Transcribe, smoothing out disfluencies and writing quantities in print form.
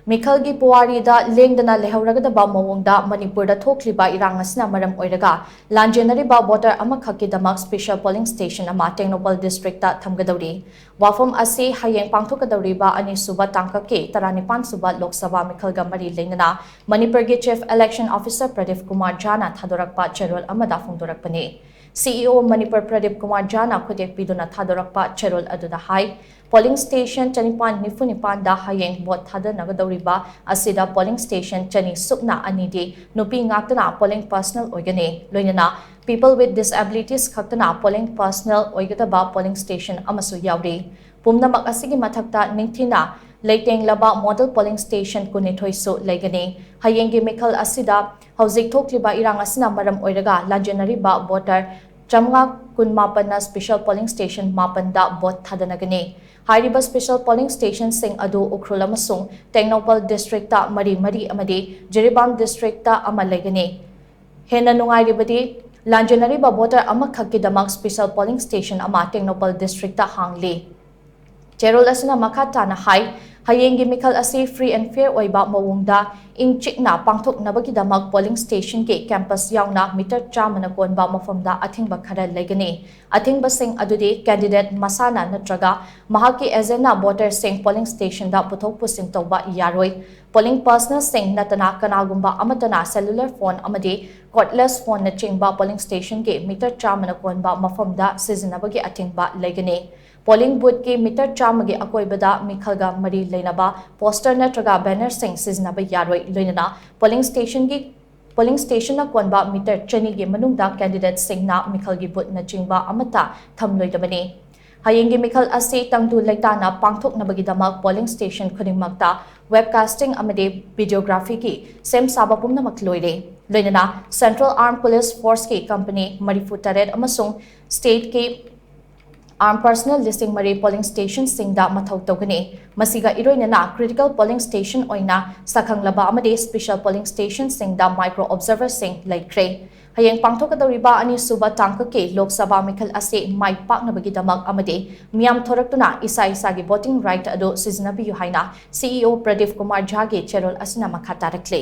Meekhal gi puwari da lengdana leihouragadaba maongda Manipur da thokliba irang asina maram oiraga Lanjennariba voter Amakhak ki damak special polling station ama Tengnoupal District ta thamgadouri wafam ase hayeng pangthokadauriba ani suba tangkake 19 suba Lok Sabha Meekhal ga mari lengdana Manipur gi chief election officer Pradeep Kumar Jana thadorakpa cherol amada phongdorakpani CEO Manipur Pradeep Kumar Jana khudek piduna thadorakpa cherol aduda hai polling station chanipan nifunipan da hayeng bot thada nagadauriba asida polling station chani sukna anidi nupi ngaktana polling personnel oigane loinana people with disabilities khaktana polling personnel oigadaba polling station amasu yauri pumnamak asigi mathakta ningthina leiteng laba model polling station kunithoi su legane hayengi Meekhal asida hauzik thokliba irang asina maram oiraga Lanjennariba voter chamga kunmapana special polling station mapanda bot thadanagane Hariba special polling station sing adu ukrul amasung Tengnoupal District ta mari amadi Jiribam District ta ama legane hena nungairibadi Lanjennariba voter Amakhak ki damak special polling station ama Tengnoupal District ta hangli Cherol asina makata na hai hayengi Meekhal ase free and fair oiba maongda ing chikna pangthok nabagi damak polling station ke campus yauna meter chamana konba mafamda athingba khara legane athingba sing adudi candidate masana natraga mahaki agenda voter sing polling station da puthok pusin tawba yaroi polling personnel sing natana kanagumba amatana cellular phone amadi cordless phone na chingba polling station ke meter chamana konba mafamda sizinabagi athingba legane polling booth ki meter chamagi akoibada Meekhal ga mari leinaba poster natraga banner sing sizinaba yaroi loinana polling station na konba meter chani gi manungda candidate sing na Meekhal gi booth na chingba amata thamloidabani hayengi Meekhal ase tangdu leitana pangthok nabagi damak polling station khudingmakta webcasting amade videography ki sem sabapum namak loire loinana Central Armed Police Force ki company marifu taret amasung state ki armed personnel listing mari polling station singda mathau togani masiga iroinana critical polling station oina sakhanglaba amade special polling station singda micro observer sing laikre hayeng pangthokadauriba ani suba tangkake Lok Sabha Meekhal ase mai paknabagi damak amade miam thoraktuna isa gi voting right ado sizinabi haina CEO Pradeep Kumar Jha ge cherol asina makhata rakle